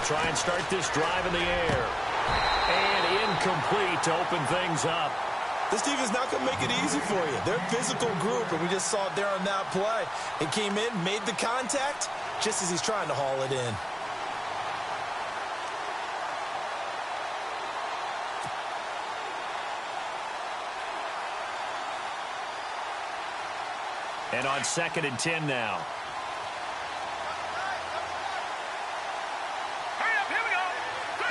try and start this drive in the air. And incomplete to open things up. This defense not going to make it easy for you. They're a physical group, and we just saw it there on that play. It came in, made the contact, just as he's trying to haul it in. And on 2nd and 10 now. Hurry up, here we go. Good.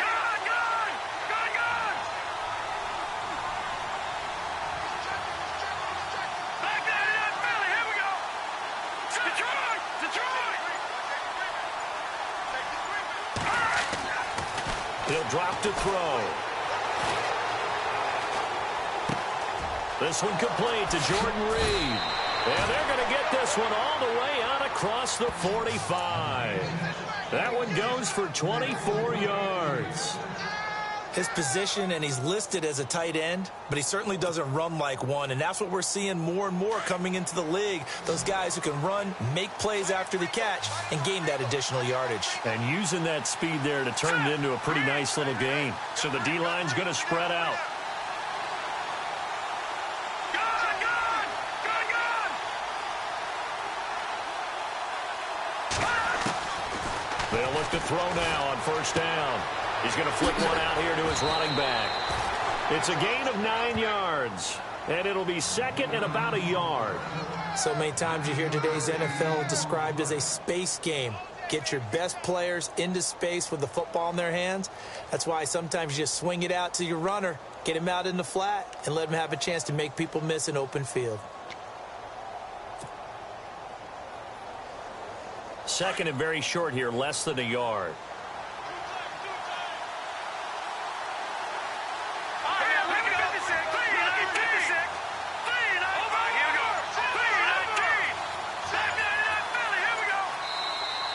Back there in that belly, here we go. Detroit. He'll drop to throw. This one complete to Jordan Reed. And they're going to get this one all the way out across the 45. That one goes for 24 yards. His position, and he's listed as a tight end, but he certainly doesn't run like one, and that's what we're seeing more and more coming into the league. Those guys who can run, make plays after the catch, and gain that additional yardage. And using that speed there to turn it into a pretty nice little gain. So the D-line's going to spread out. They'll look to throw now on 1st down. He's going to flick one out here to his running back. It's a gain of 9 yards, and it'll be 2nd and about a yard. So many times you hear today's NFL described as a space game. Get your best players into space with the football in their hands. That's why sometimes you just swing it out to your runner, get him out in the flat, and let him have a chance to make people miss an open field. 2nd and very short here, less than a yard.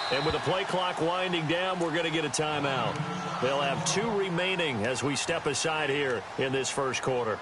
And with the play clock winding down, we're going to get a timeout. They'll have 2 remaining as we step aside here in this first quarter.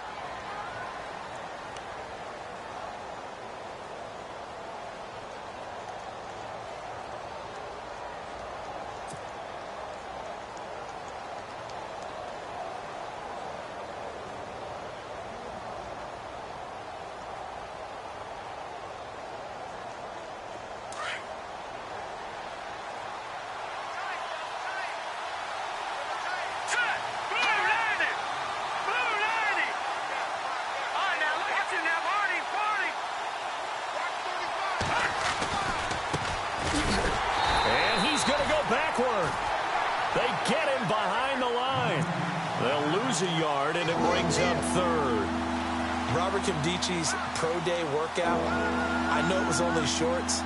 A yard, and it brings up 3rd. Robert Kimdichi's pro day workout, I know it was only shorts,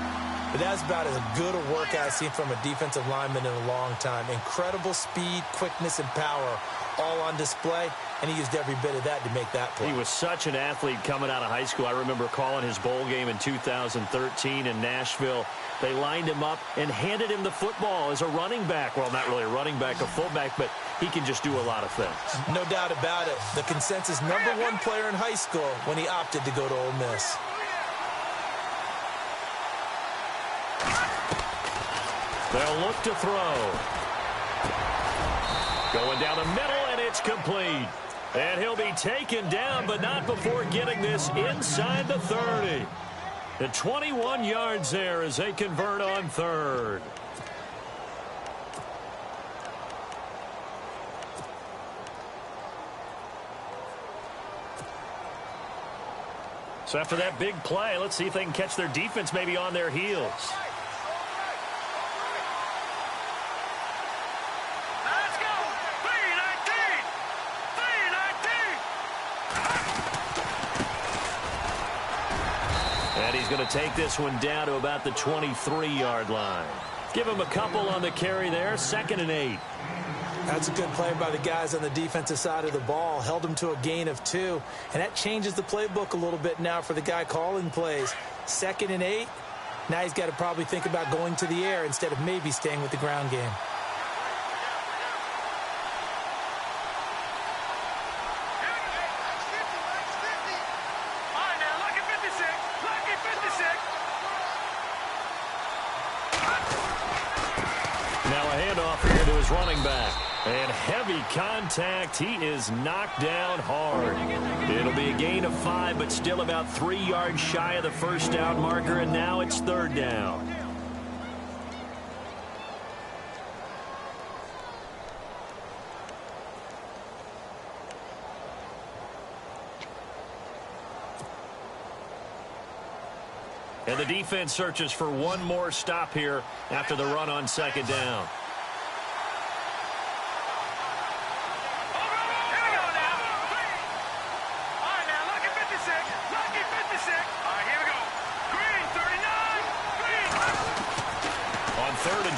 but that's about as good a workout I've seen from a defensive lineman in a long time. Incredible speed, quickness, and power all on display, and he used every bit of that to make that play. He was such an athlete coming out of high school. I remember calling his bowl game in 2013 in Nashville. They lined him up and handed him the football as a running back. Well, not really a running back, a fullback, but he can just do a lot of things. No doubt about it. The consensus #1 player in high school when he opted to go to Ole Miss. They'll look to throw. Going down the middle, and it's complete. And he'll be taken down, but not before getting this inside the 30. The 21 yards there as they convert on 3rd. So after that big play, let's see if they can catch their defense maybe on their heels. Let's go! 319! 319! And he's going to take this one down to about the 23-yard line. Give him a couple on the carry there, 2nd and 8. That's a good play by the guys on the defensive side of the ball. Held him to a gain of 2. And that changes the playbook a little bit now for the guy calling plays. 2nd and 8. Now he's got to probably think about going to the air instead of maybe staying with the ground game. Now a handoff here to his running back. And heavy contact. He is knocked down hard. It'll be a gain of 5, but still about 3 yards shy of the first down marker, and now it's 3rd down. And the defense searches for one more stop here after the run on 2nd down.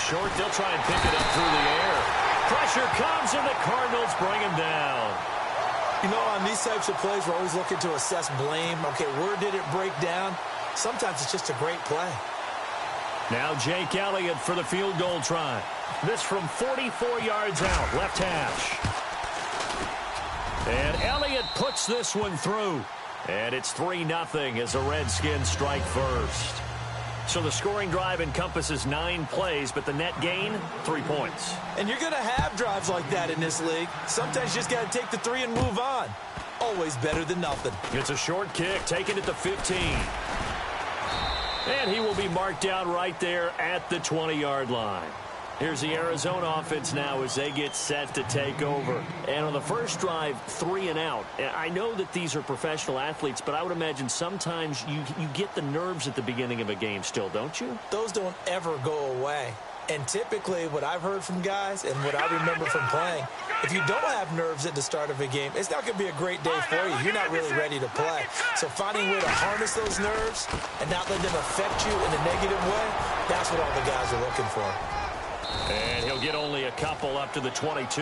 Short, they'll try and pick it up through the air. Pressure comes, and the Cardinals bring him down. You know, on these types of plays, we're always looking to assess blame. Okay, where did it break down? Sometimes it's just a great play. Now Jake Elliott for the field goal try. This from 44 yards out, left hash. And Elliott puts this one through. And it's 3-0 as the Redskins strike first. So the scoring drive encompasses 9 plays, but the net gain, 3 points. And you're going to have drives like that in this league. Sometimes you just got to take the 3 and move on. Always better than nothing. It's a short kick, taken at the 15. And he will be marked down right there at the 20-yard line. Here's the Arizona offense now as they get set to take over. And on the first drive, 3 and out. I know that these are professional athletes, but I would imagine sometimes you get the nerves at the beginning of a game still, don't you? Those don't ever go away. And typically what I've heard from guys and what I remember from playing, if you don't have nerves at the start of a game, it's not going to be a great day for you. You're not really ready to play. So finding a way to harness those nerves and not let them affect you in a negative way, that's what all the guys are looking for. And he'll get only a couple up to the 22.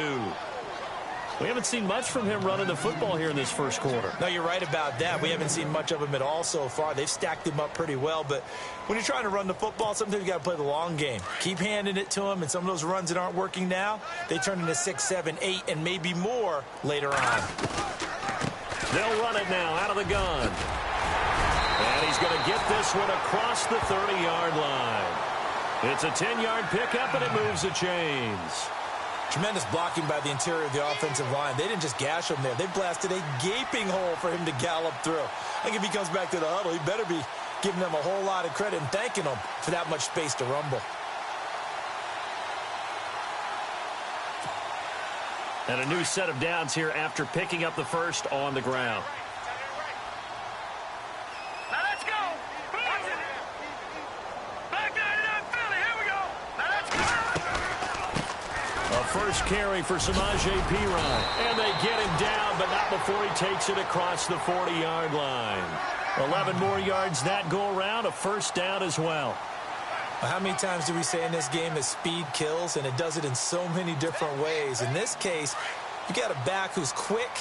We haven't seen much from him running the football here in this first quarter. No, you're right about that. We haven't seen much of him at all so far. They've stacked him up pretty well. But when you're trying to run the football, sometimes you got to play the long game. Keep handing it to him, and some of those runs that aren't working now, they turn into 6, 7, 8, and maybe more later on. They'll run it now out of the gun. And he's going to get this one across the 30-yard line. It's a 10-yard pickup, and it moves the chains. Tremendous blocking by the interior of the offensive line. They didn't just gash him there. They blasted a gaping hole for him to gallop through. I think if he comes back to the huddle, he better be giving them a whole lot of credit and thanking them for that much space to rumble. And a new set of downs here after picking up the first on the ground. First carry for Samaje Perine. And they get him down, but not before he takes it across the 40-yard line. 11 more yards that go around, a first down as well. How many times do we say in this game that speed kills, and it does it in so many different ways? In this case, you got a back who's quick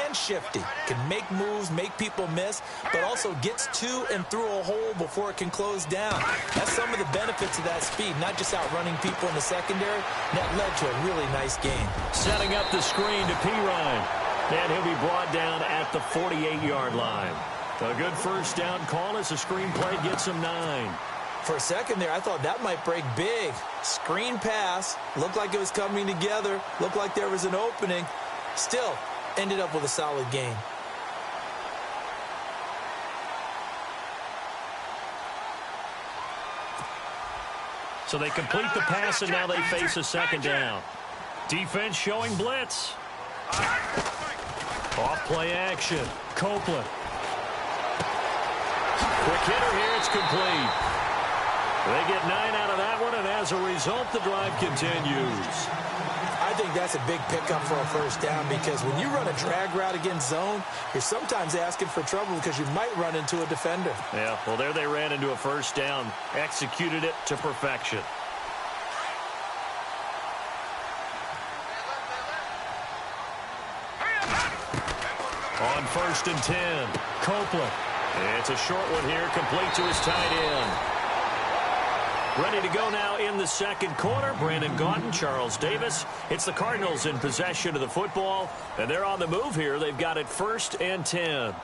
and shifty, can make moves, make people miss, but also gets to and through a hole before it can close down. That's some of the benefits of that speed, not just outrunning people in the secondary. That led to a really nice game. Setting up the screen to Perine, and he'll be brought down at the 48-yard line. A good first down call as the screen play gets him 9. For a second there, I thought that might break big. Screen pass, looked like it was coming together, looked like there was an opening. Still, ended up with a solid game. So they complete the pass, and now they face a second down. Defense showing blitz. Off play action. Copeland. Quick hitter here. It's complete. They get 9 out of that one, and as a result, the drive continues. I think that's a big pickup for a first down, because when you run a drag route against zone, you're sometimes asking for trouble because you might run into a defender. Yeah, well, there they ran into a first down, executed it to perfection. On 1st and 10, Copeland. It's a short one here, complete to his tight end. Ready to go now in the second quarter. Brandon Gaudin, Charles Davis. It's the Cardinals in possession of the football, and they're on the move here. They've got it 1st and 10.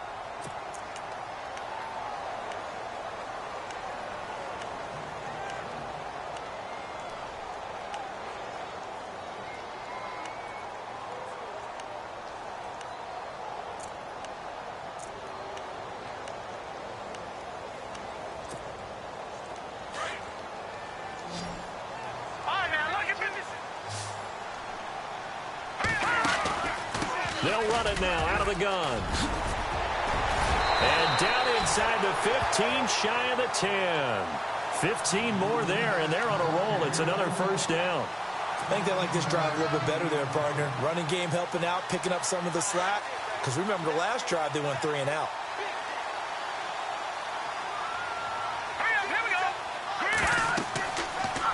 They'll run it now out of the gun. And down inside the 15, shy of the 10. 15 more there, and they're on a roll. It's another first down. I think they like this drive a little bit better there, partner. Running game helping out, picking up some of the slack. Because remember, the last drive, they went 3 and out.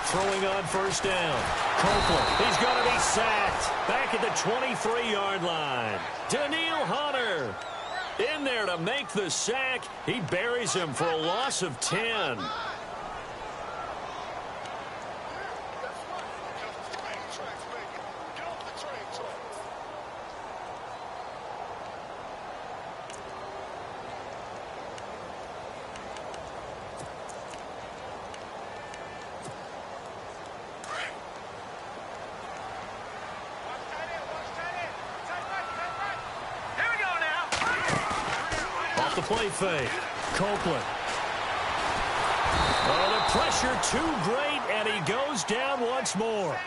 Throwing on first down. Copeland, he's going to be sacked. Back at the 23-yard line. Daniil Hunter in there to make the sack. He buries him for a loss of 10. The play fake. Copeland. Oh, the pressure too great, and he goes down once more.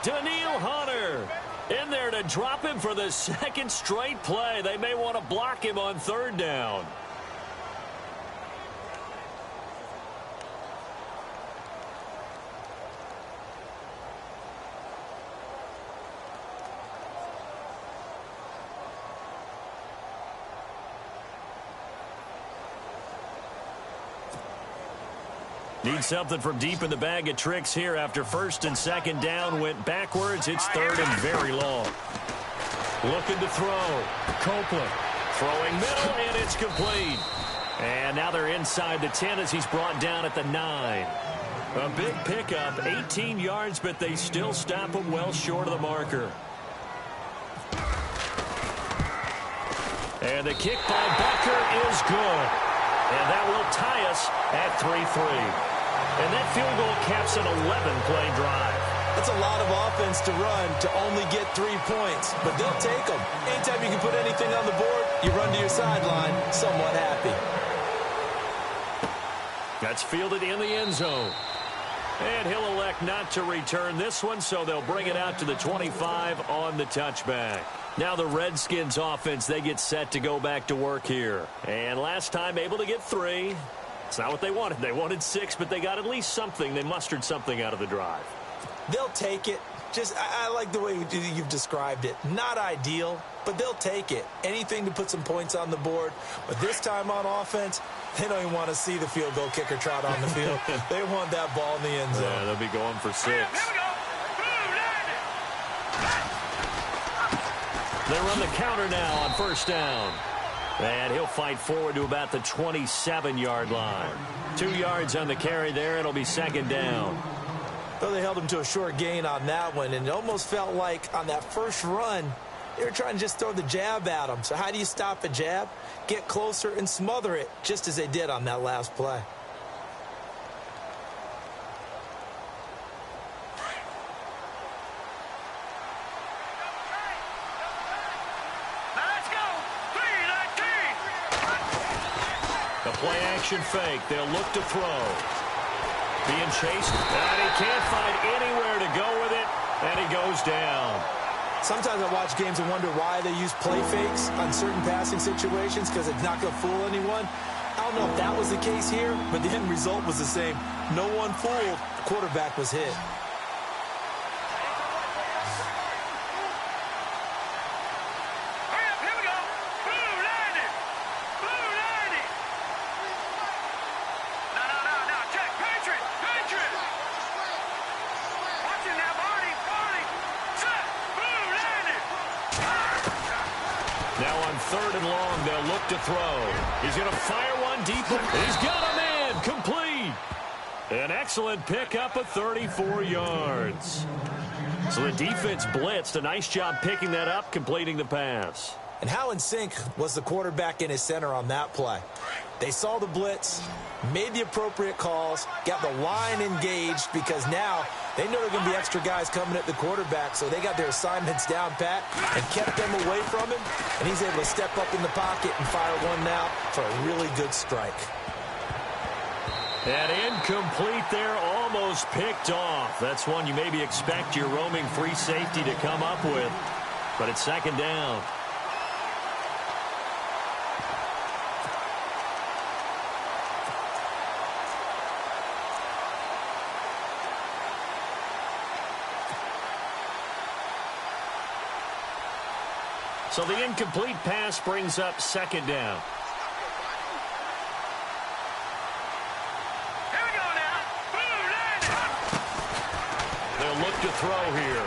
Daniil Hunter in there to drop him for the second straight play. They may want to block him on third down. Need something from deep in the bag of tricks here after first and second down went backwards. It's third and very long. Looking to throw. Copeland throwing middle, and it's complete. And now they're inside the 10 as he's brought down at the 9. A big pickup, 18 yards, but they still stop him well short of the marker. And the kick by Becker is good. And that will tie us at 3-3. And that field goal caps an 11-play drive. That's a lot of offense to run to only get 3 points, but they'll take them. Anytime you can put anything on the board, you run to your sideline somewhat happy. That's fielded in the end zone. And he'll elect not to return this one, so they'll bring it out to the 25 on the touchback. Now the Redskins offense, they get set to go back to work here. And last time able to get 3. It's not what they wanted. They wanted 6, but they got at least something. They mustered something out of the drive. They'll take it. I like the way you've described it. Not ideal, but they'll take it. Anything to put some points on the board. But this time on offense, they don't even want to see the field goal kicker trot on the field. They want that ball in the end zone. Yeah, they'll be going for 6. They run the counter now on first down. And he'll fight forward to about the 27-yard line. 2 yards on the carry there. It'll be second down. Well, they held him to a short gain on that one, and it almost felt like on that first run, they were trying to just throw the jab at him. So how do you stop a jab? Get closer and smother it, just as they did on that last play. Play action fake. They'll look to throw. Being chased. And he can't find anywhere to go with it. And he goes down. Sometimes I watch games and wonder why they use play fakes on certain passing situations because it's not going to fool anyone. I don't know if that was the case here, but the end result was the same. No one fooled. The quarterback was hit. Third and long, they'll look to throw. He's going to fire one deep. He's got a man complete. An excellent pickup of 34 yards. So the defense blitzed. A nice job picking that up, completing the pass. And how in sync was the quarterback in his center on that play? They saw the blitz, made the appropriate calls, got the line engaged because now they know there are going to be extra guys coming at the quarterback, so they got their assignments down pat and kept them away from him, and he's able to step up in the pocket and fire one now for a really good strike. And incomplete there, almost picked off. That's one you maybe expect your roaming free safety to come up with, but it's second down. So the incomplete pass brings up second down. Here we go now. Boom, landed. They'll look to throw here.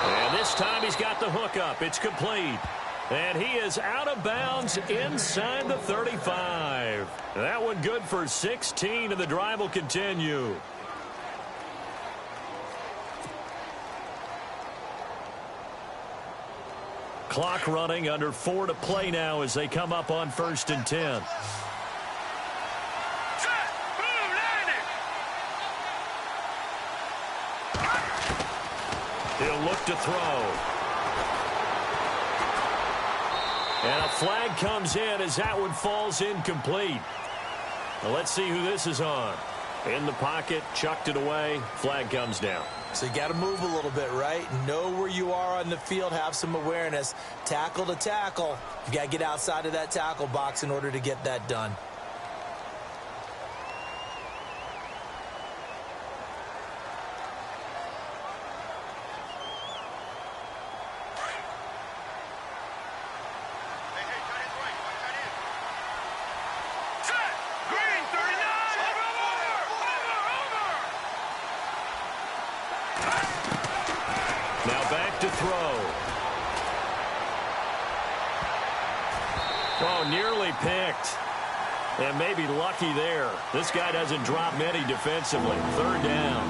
And this time he's got the hook up. It's complete. And he is out of bounds inside the 35. That one good for 16, and the drive will continue. Clock running, under 4 to play now as they come up on 1st and 10. Set. Boom, landed. He'll look to throw. And a flag comes in as that one falls incomplete. Now let's see who this is on. In the pocket, chucked it away, flag comes down. So you got to move a little bit, right? Know where you are on the field, have some awareness. Tackle to tackle. You got to get outside of that tackle box in order to get that done. Set. Green, 39. Now back to throw. Oh, nearly picked. And maybe lucky there. This guy doesn't drop many defensively. 3rd down.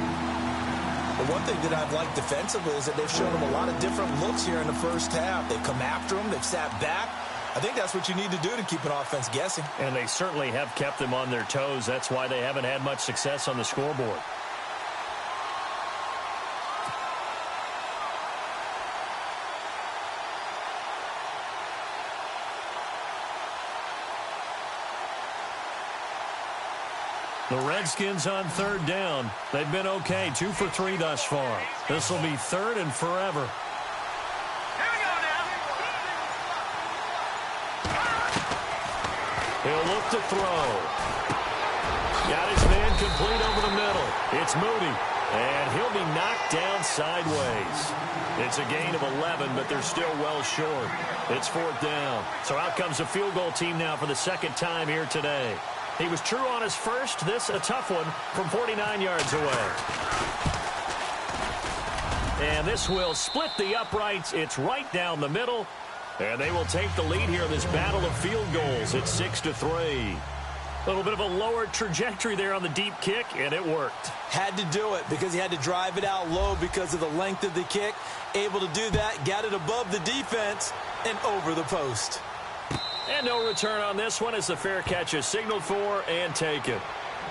The one thing that I've liked defensively is that they've shown him a lot of different looks here in the first half. They've come after him. They've sat back. I think that's what you need to do to keep an offense guessing. And they certainly have kept them on their toes. That's why they haven't had much success on the scoreboard. The Redskins on 3rd down. They've been okay, 2 for 3 thus far. This will be 3rd and forever. Here we go now. He'll look to throw. Got his man complete over the middle. It's Moody, and he'll be knocked down sideways. It's a gain of 11, but they're still well short. It's 4th down. So out comes the field goal team now for the 2nd time here today. He was true on his first. This a tough one from 49 yards away. And this will split the uprights. It's right down the middle. And they will take the lead here in this battle of field goals. It's 6-3. A little bit of a lower trajectory there on the deep kick, and it worked. Had to do it because he had to drive it out low because of the length of the kick. Able to do that, got it above the defense and over the post. And no return on this one as the fair catch is signaled for and taken.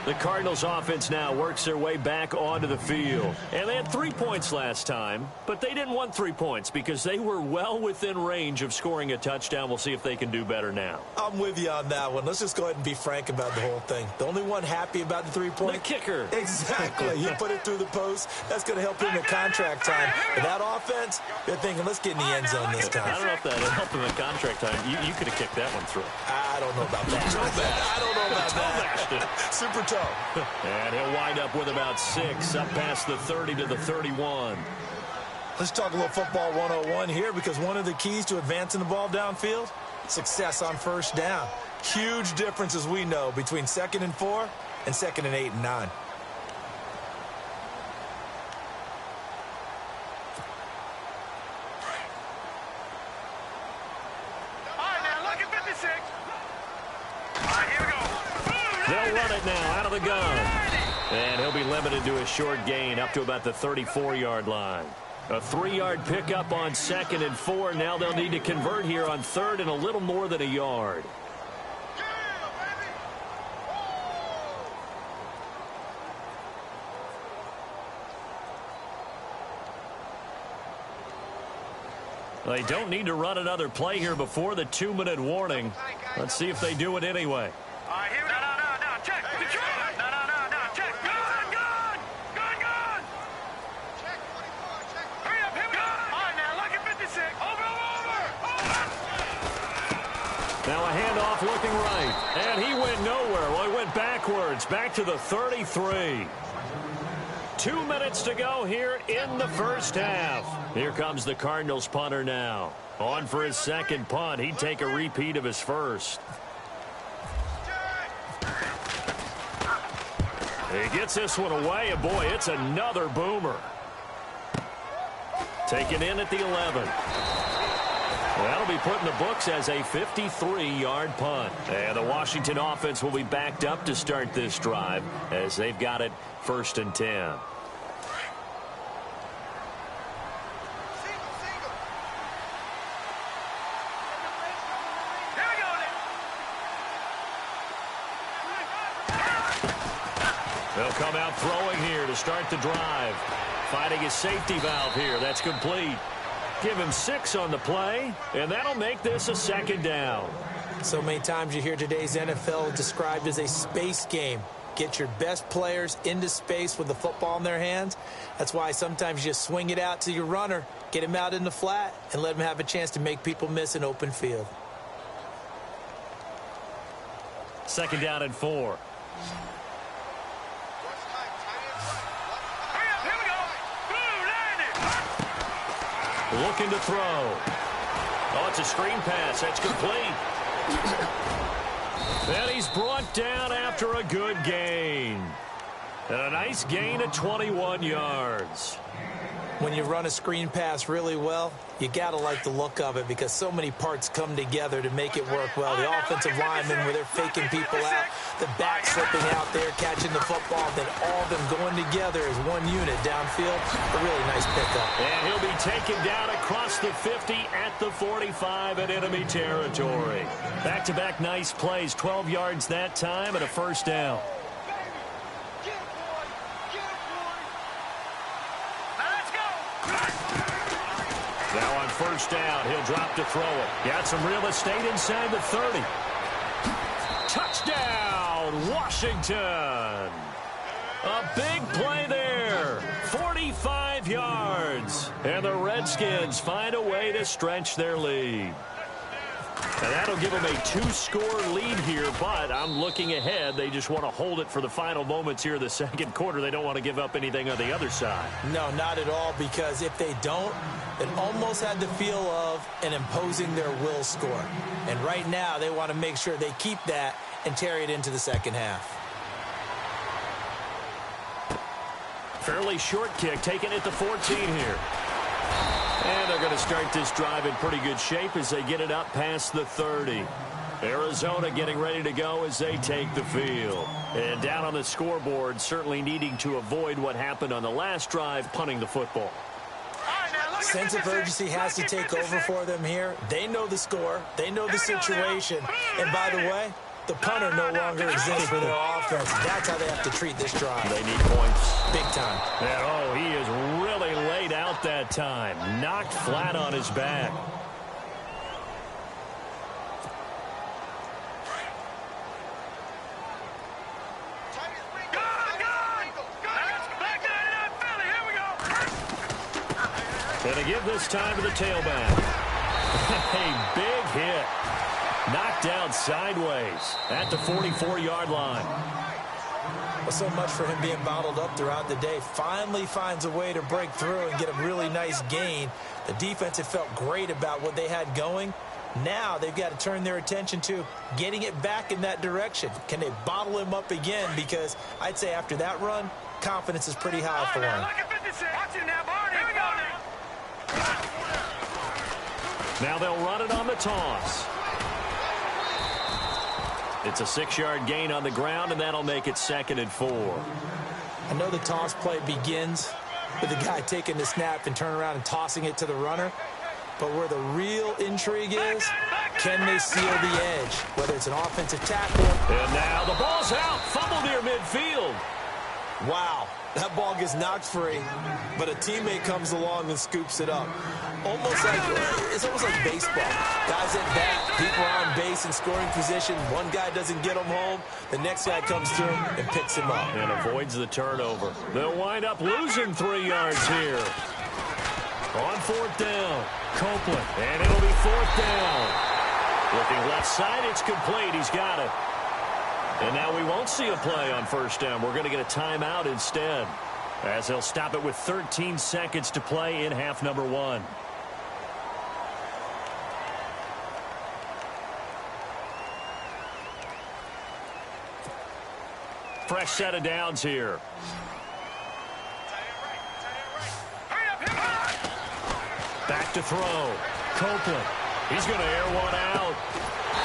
The Cardinals offense now works their way back onto the field. And they had 3 points last time, but they didn't want 3 points because they were well within range of scoring a touchdown. We'll see if they can do better now. I'm with you on that one. Let's just go ahead and be frank about the whole thing. The only one happy about the 3-point? The kicker. Exactly. He put it through the post. That's going to help him in contract time. But that offense, they're thinking, let's get in the end zone this time. I don't know if that helped him in contract time. You could have kicked that one through. I don't know about that. I don't know about that. Super toe. And he'll wind up with about 6 up past the 30 to the 31. Let's talk a little football 101 here because one of the keys to advancing the ball downfield, success on 1st down. Huge difference, as we know, between 2nd and 4 and 2nd and 8 and 9. All right, now look at 56. All right, here we go. They'll run it now out of the gun. And he'll be limited to a short gain up to about the 34-yard line. A 3-yard pickup on 2nd and 4. Now they'll need to convert here on 3rd and a little more than a yard. They don't need to run another play here before the 2-minute warning. Let's see if they do it anyway. All right, here we go. No, check. Control. No, check. Gun. Check 44, check. Hurry up, here we go. All right, now look at 56. Over. Now a handoff looking right. And he went nowhere. Well, he went backwards. Back to the 33. 2 minutes to go here in the first half. Here comes the Cardinals punter now. On for his second punt. He'd take a repeat of his first. He gets this one away, and boy, it's another boomer. Taken in at the 11. That'll be put in the books as a 53-yard punt. And the Washington offense will be backed up to start this drive as they've got it 1st and 10. They'll come out throwing here to start the drive. Finding his safety valve here. That's complete. Give him 6 on the play, and that'll make this a 2nd down. So many times you hear today's NFL described as a space game. Get your best players into space with the football in their hands. That's why sometimes you just swing it out to your runner, get him out in the flat, and let him have a chance to make people miss an open field. 2nd down and 4. Looking to throw. Oh, it's a screen pass. That's complete. And he's brought down after a good gain. And a nice gain of 21 yards. When you run a screen pass really well, you got to like the look of it because so many parts come together to make it work well. The offensive linemen, where they're faking people out, the back slipping out there, catching the football, then all of them going together as one unit downfield. A really nice pickup. And he'll be taken down across the 50 at the 45 in enemy territory. Back-to-back nice plays, 12 yards that time and a 1st down. Now on 1st down, he'll drop to throw it. Got some real estate inside the 30. Touchdown, Washington. A big play there. 45 yards. And the Redskins find a way to stretch their lead. And that'll give them a 2-score lead here, but I'm looking ahead. They just want to hold it for the final moments here in the 2nd quarter. They don't want to give up anything on the other side. No, not at all, because if they don't, it almost had the feel of an imposing their will score. And right now, they want to make sure they keep that and carry it into the 2nd half. Fairly short kick, taken at the 14 here. And they're going to start this drive in pretty good shape as they get it up past the 30. Arizona getting ready to go as they take the field. And down on the scoreboard, certainly needing to avoid what happened on the last drive, punting the football. Sense of urgency has to take over for them here. They know the score. They know the situation. And by the way, the punter no longer exists for their offense. That's how they have to treat this drive. They need points. Big time. And, oh, he is really laid out that time. Knocked flat on his back. Going to give this time to the tailback. A big hit. Knocked down sideways at the 44-yard line. Well, so much for him being bottled up throughout the day. Finally finds a way to break through and get a really nice gain. The defense had felt great about what they had going. Now they've got to turn their attention to getting it back in that direction. Can they bottle him up again? Because I'd say after that run, confidence is pretty high for him. Now they'll run it on the toss. It's a 6-yard gain on the ground, and that'll make it 2nd and 4. I know the toss play begins with the guy taking the snap and turning around and tossing it to the runner. But where the real intrigue is, can they seal the edge? Whether it's an offensive tackle. And now the ball's out. Fumble near midfield. Wow, that ball gets knocked free, but a teammate comes along and scoops it up. It's almost like baseball. Guys at bat, people are on base in scoring position. One guy doesn't get him home. The next guy comes through and picks him up. And avoids the turnover. They'll wind up losing 3 yards here. On 4th down, Copeland, and it'll be 4th down. Looking left side, it's complete. He's got it. And now we won't see a play on 1st down. We're going to get a timeout instead. as they'll stop it with 13 seconds to play in half number one. Fresh set of downs here. Back to throw. Copeland. He's going to air one out.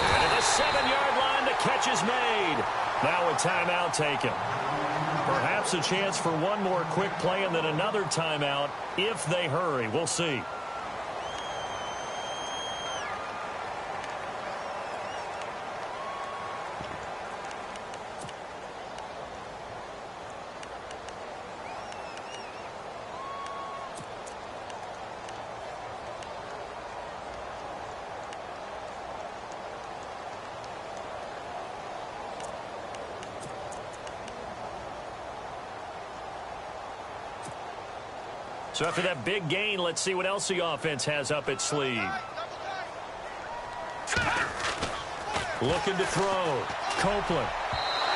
And at the 7-yard line, the catch is made. Now a timeout taken. Perhaps a chance for one more quick play and then another timeout if they hurry. We'll see. So after that big gain, let's see what else the offense has up its sleeve. Looking to throw. Copeland.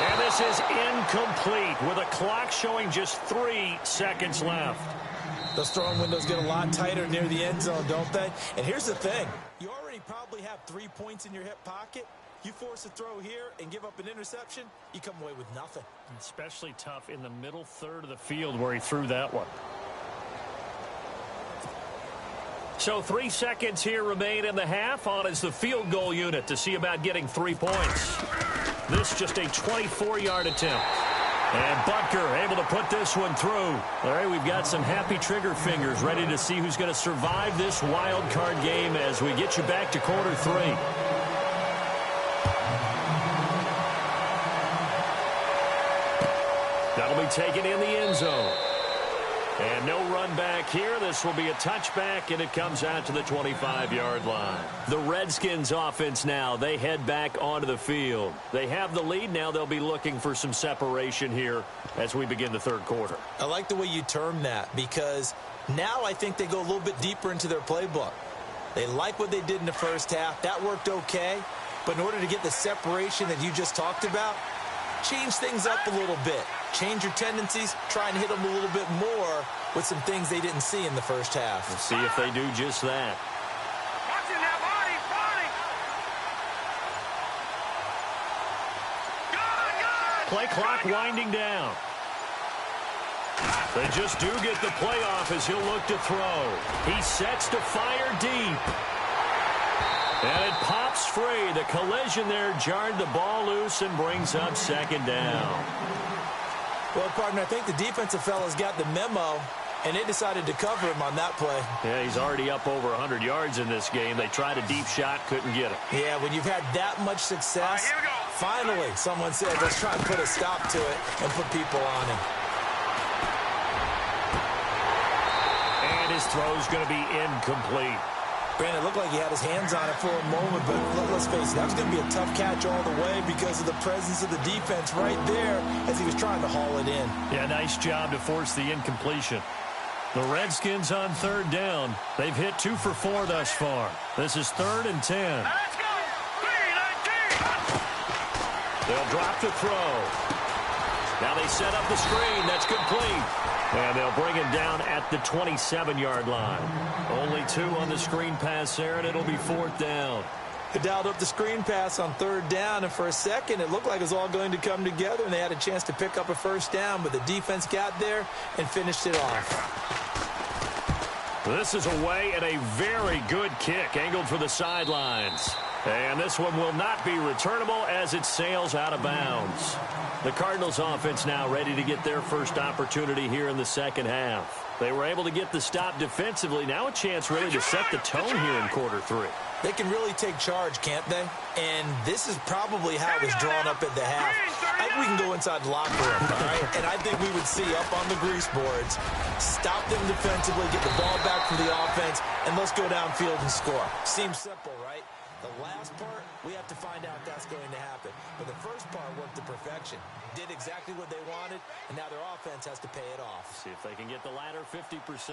And this is incomplete with a clock showing just 3 seconds left. Those throwing windows get a lot tighter near the end zone, don't they? And here's the thing. You already probably have 3 points in your hip pocket. You force a throw here and give up an interception, you come away with nothing. Especially tough in the middle third of the field where he threw that one. So 3 seconds here remain in the half. On is the field goal unit to see about getting 3 points. This just a 24-yard attempt. And Butker able to put this one through. All right, we've got some happy trigger fingers ready to see who's going to survive this wild card game as we get you back to quarter 3. That'll be taken in the end zone. And no run back here. This will be a touchback, and it comes out to the 25-yard line. The Redskins offense now, they head back onto the field. They have the lead. Now they'll be looking for some separation here as we begin the third quarter. I like the way you termed that because now I think they go a little bit deeper into their playbook. They like what they did in the first half. That worked okay. But in order to get the separation that you just talked about, change things up a little bit. Change your tendencies, try and hit them a little bit more with some things they didn't see in the first half. We'll see if they do just that. Watching that body. Good. Play clock winding down. They just do get the playoff as he'll look to throw. He sets to fire deep. And it pops free. The collision there jarred the ball loose and brings up second down. Well, partner, I think the defensive fellas got the memo, and they decided to cover him on that play. Yeah, he's already up over 100 yards in this game. They tried a deep shot, couldn't get it. Yeah, when you've had that much success, Here we go. finally someone said, let's try and put a stop to it and put people on him. And his throw's going to be incomplete. Brandon, it looked like he had his hands on it for a moment, but let's face it, that was going to be a tough catch all the way because of the presence of the defense right there as he was trying to haul it in. Yeah, nice job to force the incompletion. The Redskins on third down. They've hit 2 for 4 thus far. This is 3rd and 10. Let's go. 3-19. They'll drop the throw. Now they set up the screen. That's complete. And they'll bring him down at the 27-yard line. Only 2 on the screen pass there, and it'll be 4th down. They dialed up the screen pass on 3rd down, and for a second it looked like it was all going to come together, and they had a chance to pick up a first down, but the defense got there and finished it off. This is away and a very good kick, angled for the sidelines. And this one will not be returnable as it sails out of bounds. The Cardinals offense now ready to get their first opportunity here in the second half. They were able to get the stop defensively. Now a chance really to set the tone here in quarter 3. They can really take charge, can't they? And this is probably how it was drawn up at the half. I think we can go inside the locker room, all right? And I think we would see up on the grease boards, stop them defensively, get the ball back for the offense, and let's go downfield and score. Seems simple, right? The last part, we have to find out that's going to happen. But the first part worked to perfection. Did exactly what they wanted, and now their offense has to pay it off. See if they can get the latter 50%.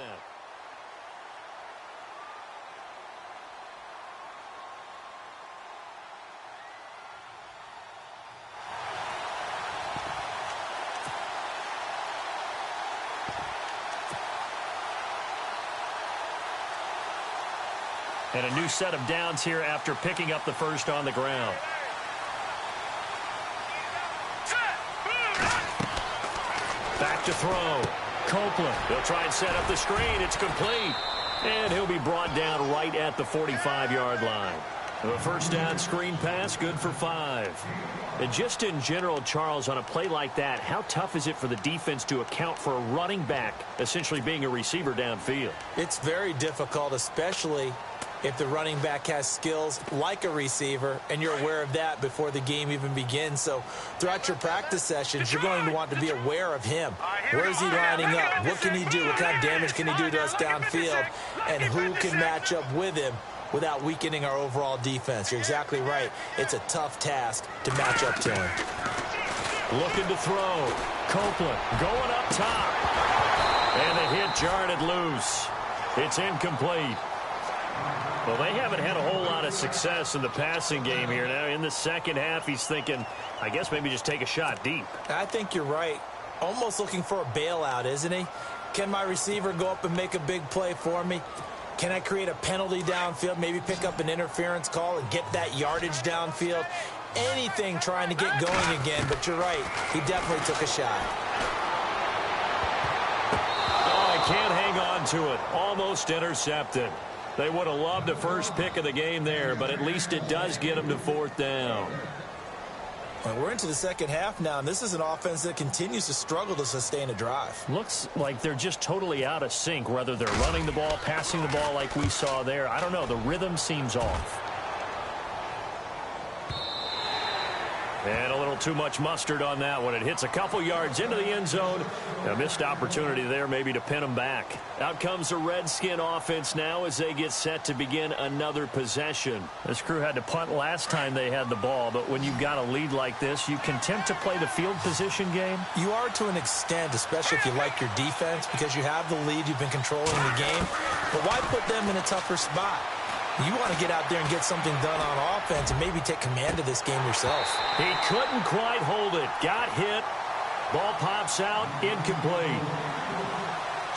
And a new set of downs here after picking up the first on the ground. Back to throw. Copeland. He'll try and set up the screen. It's complete. And he'll be brought down right at the 45-yard line. The first down screen pass, good for 5. And just in general, Charles, on a play like that, how tough is it for the defense to account for a running back essentially being a receiver downfield? It's very difficult, especially if the running back has skills like a receiver, and you're aware of that before the game even begins. So throughout your practice sessions, you're going to want to be aware of him. Where is he lining up? What can he do? What kind of damage can he do to us downfield? And who can match up with him without weakening our overall defense? You're exactly right. It's a tough task to match up to him. Looking to throw. Copeland going up top. And the hit jarred it loose. It's incomplete. Well, they haven't had a whole lot of success in the passing game here. Now, in the second half, he's thinking, I guess maybe just take a shot deep. I think you're right. Almost looking for a bailout, isn't he? Can my receiver go up and make a big play for me? Can I create a penalty downfield, maybe pick up an interference call and get that yardage downfield? Anything trying to get going again, but you're right. He definitely took a shot. Oh, he can't hang on to it. Almost intercepted. They would have loved the first pick of the game there, but at least it does get them to 4th down. Well, we're into the second half now, and this is an offense that continues to struggle to sustain a drive. Looks like they're just totally out of sync, whether they're running the ball, passing the ball like we saw there. I don't know. The rhythm seems off. And a little too much mustard on that one. It hits a couple yards into the end zone. A missed opportunity there maybe to pin them back. Out comes the Redskin offense now as they get set to begin another possession. This crew had to punt last time they had the ball, but when you've got a lead like this, you can tempt to play the field position game. You are to an extent, especially if you like your defense, because you have the lead, you've been controlling the game. But why put them in a tougher spot? You want to get out there and get something done on offense and maybe take command of this game yourself. He couldn't quite hold it. Got hit. Ball pops out. Incomplete.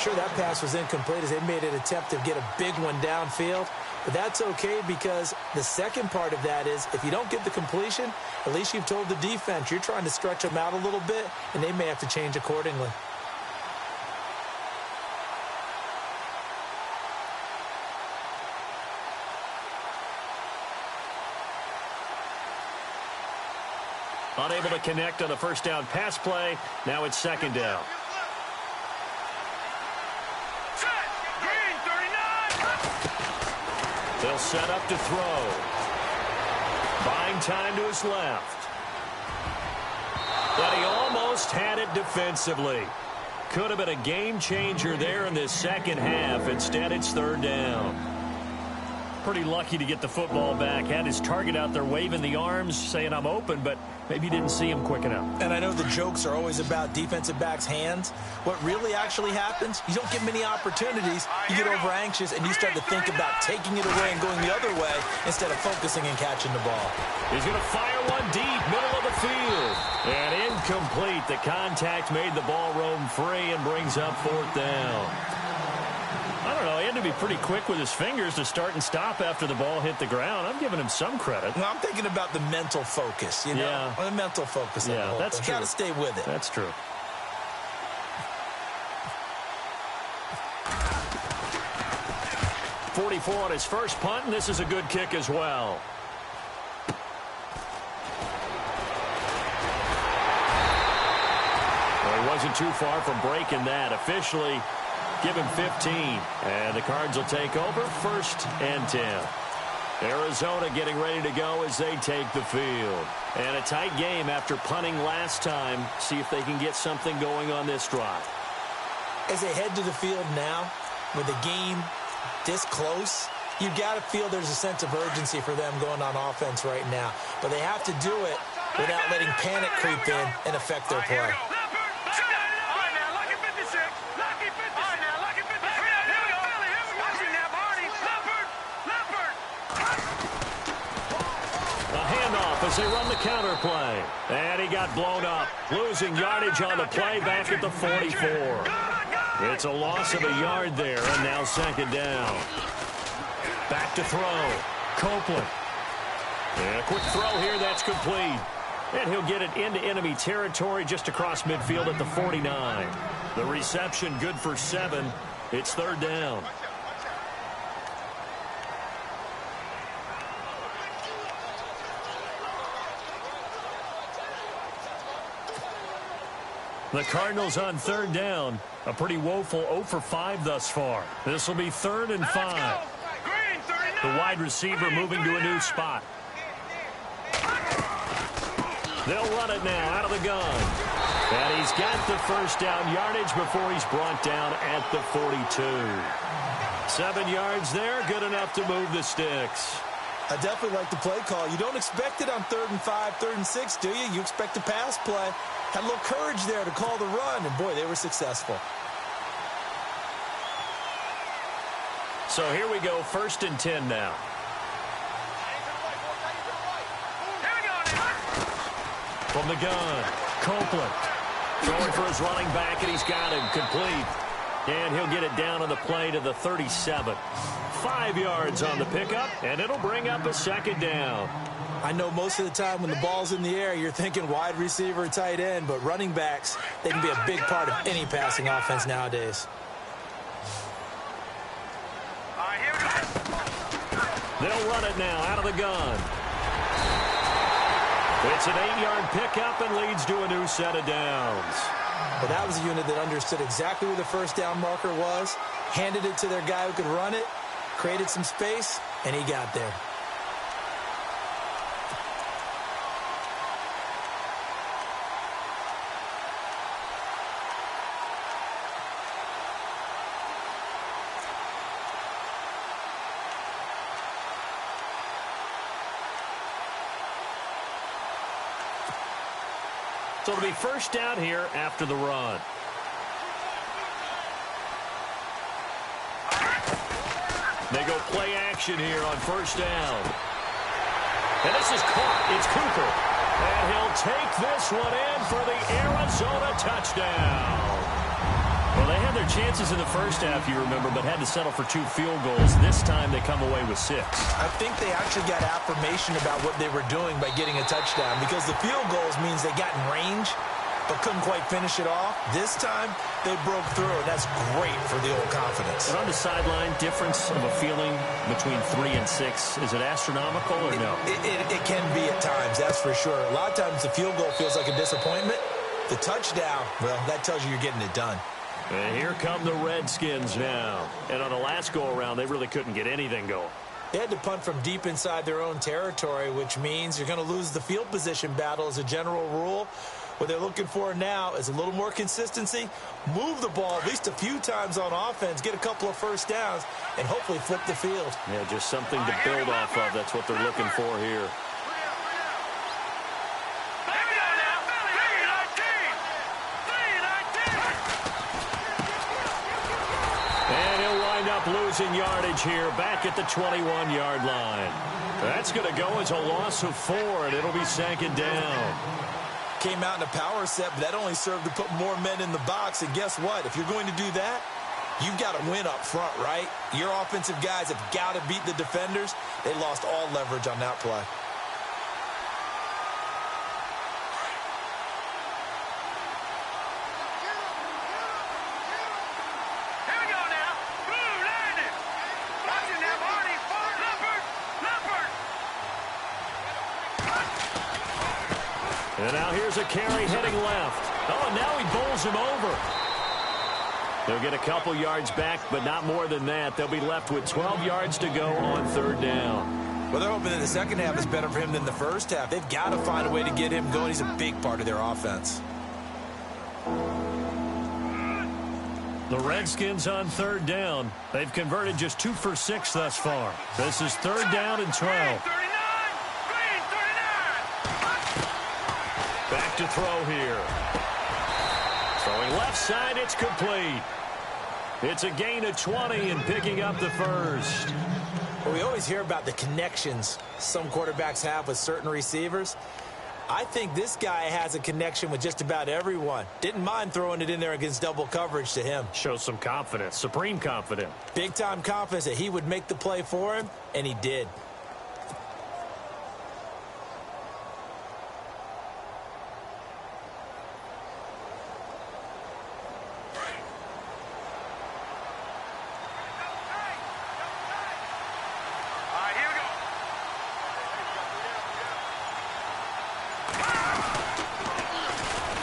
Sure, that pass was incomplete as they made an attempt to get a big one downfield. But that's okay because the second part of that is if you don't get the completion, at least you've told the defense you're trying to stretch them out a little bit, and they may have to change accordingly. Unable to connect on the first down pass play. Now it's second down. They'll set up to throw. Buying time to his left. But he almost had it defensively. Could have been a game changer there in this second half. Instead, it's 3rd down. Pretty lucky to get the football back. Had his target out there waving the arms, saying I'm open, but maybe didn't see him quick enough. And I know the jokes are always about defensive backs' hands. What really actually happens, you don't get many opportunities. You get over anxious, and you start to think about taking it away and going the other way instead of focusing and catching the ball. He's going to fire one deep, middle of the field. And incomplete. The contact made the ball roam free and brings up 4th down. I don't know. He had to be pretty quick with his fingers to start and stop after the ball hit the ground. I'm giving him some credit. Well, I'm thinking about the mental focus, you know? Yeah. The mental focus. Yeah, that's true. Got to stay with it. That's true. .44 on his first punt, and this is a good kick as well. Well, he wasn't too far from breaking that. Officially, give him 15. And the Cards will take over 1st and 10. Arizona getting ready to go as they take the field. And a tight game after punting last time. See if they can get something going on this drive. As they head to the field now, with the game this close, you've got to feel there's a sense of urgency for them going on offense right now. But they have to do it without letting panic creep in and affect their play. As they run the counter play. And he got blown up. Losing yardage on the play back at the 44. It's a loss of a yard there, and now 2nd down. Back to throw. Copeland. And a quick throw here. That's complete. And he'll get it into enemy territory just across midfield at the 49. The reception good for 7. It's third down. The Cardinals on third down. A pretty woeful 0 for 5 thus far. This will be 3rd and 5. The wide receiver moving to a new spot. They'll run it now out of the gun. And he's got the first down yardage before he's brought down at the 42. 7 yards there, good enough to move the sticks. I definitely like the play call. You don't expect it on 3rd and 5, 3rd and 6, do you? You expect a pass play. Had a little courage there to call the run, and boy, they were successful. So here we go, 1st and 10 now. From the gun, Copeland. Throwing for his running back, and he's got him complete. And he'll get it down on the play to the 37. 5 yards on the pickup, and it'll bring up a 2nd down. I know most of the time when the ball's in the air, you're thinking wide receiver, tight end, but running backs, they can be a big part of any passing offense nowadays. They'll run it now out of the gun. It's an 8-yard pickup and leads to a new set of downs. Well, that was a unit that understood exactly where the first down marker was, handed it to their guy who could run it, created some space, and he got there. So it'll be first down here after the run. They go play action here on first down. And this is caught. It's Cooper. And he'll take this one in for the Arizona touchdown. Well, they had their chances in the first half, you remember, but had to settle for 2 field goals. This time they come away with 6. I think they actually got affirmation about what they were doing by getting a touchdown, because the field goals means they got in range but couldn't quite finish it off. This time they broke through, and that's great for the old confidence. And on the sideline, difference of a feeling between 3 and 6, is it astronomical or no? It can be at times, that's for sure. A lot of times the field goal feels like a disappointment. The touchdown, well, that tells you you're getting it done. And here come the Redskins now. And on the last go-around, they really couldn't get anything going. They had to punt from deep inside their own territory, which means you're going to lose the field position battle as a general rule. What they're looking for now is a little more consistency, move the ball at least a few times on offense, get a couple of first downs, and hopefully flip the field. Yeah, just something to build off of. That's what they're looking for here. Losing yardage here back at the 21-yard line. That's going to go as a loss of 4, and it'll be 2nd down. Came out in a power set, but that only served to put more men in the box. And guess what? If you're going to do that, you've got to win up front, right? Your offensive guys have got to beat the defenders. They lost all leverage on that play. And now here's a carry heading left. Oh, and now he bowls him over. They'll get a couple yards back, but not more than that. They'll be left with 12 yards to go on 3rd down. Well, they're hoping that the second half is better for him than the first half. They've got to find a way to get him going. He's a big part of their offense. The Redskins on 3rd down. They've converted just 2 for 6 thus far. This is 3rd down and 12. Back to throw here. Throwing left side, it's complete. It's a gain of 20 and picking up the first. Well, we always hear about the connections some quarterbacks have with certain receivers. I think this guy has a connection with just about everyone. Didn't mind throwing it in there against double coverage to him. Shows some confidence, supreme confidence. Big-time confidence that he would make the play for him, and he did.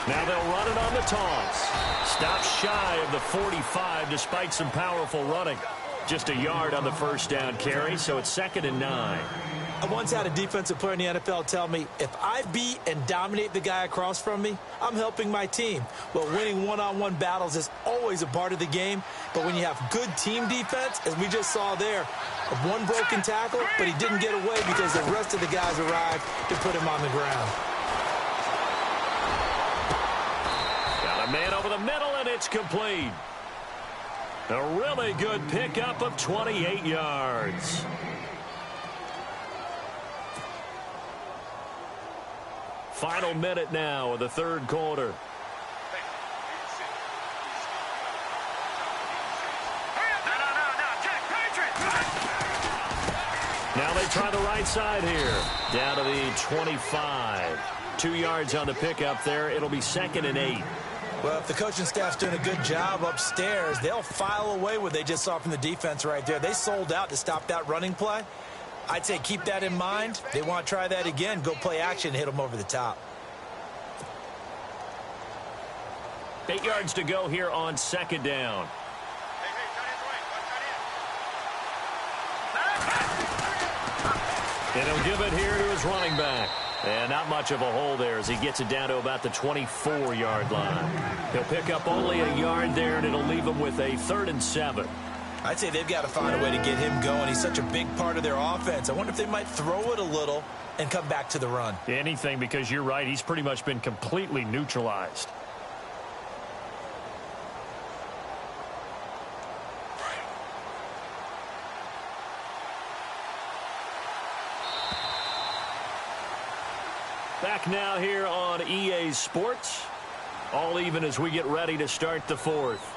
Now they'll run it on the toss. Stops shy of the 45 despite some powerful running. Just a yard on the first down carry, so it's 2nd and 9. I once had a defensive player in the NFL tell me, if I beat and dominate the guy across from me, I'm helping my team. Well, winning one-on-one battles is always a part of the game, but when you have good team defense, as we just saw there, one broken tackle, but he didn't get away because the rest of the guys arrived to put him on the ground. Got a man over the middle, and it's complete. A really good pickup of 28 yards. Final minute now of the third quarter. Now they try the right side here. Down to the 25. 2 yards on the pickup there. It'll be 2nd and 8. Well, if the coaching staff's doing a good job upstairs, they'll file away what they just saw from the defense right there. They sold out to stop that running play. I'd say keep that in mind. They want to try that again. Go play action, hit them over the top. 8 yards to go here on 2nd down. And he'll give it here to his running back. And not much of a hole there as he gets it down to about the 24-yard line. He'll pick up only a yard there, and it'll leave him with a 3rd and 7. I'd say they've got to find a way to get him going. He's such a big part of their offense. I wonder if they might throw it a little and come back to the run. Anything, because you're right. He's pretty much been completely neutralized. Back now here on EA Sports. All even as we get ready to start the fourth.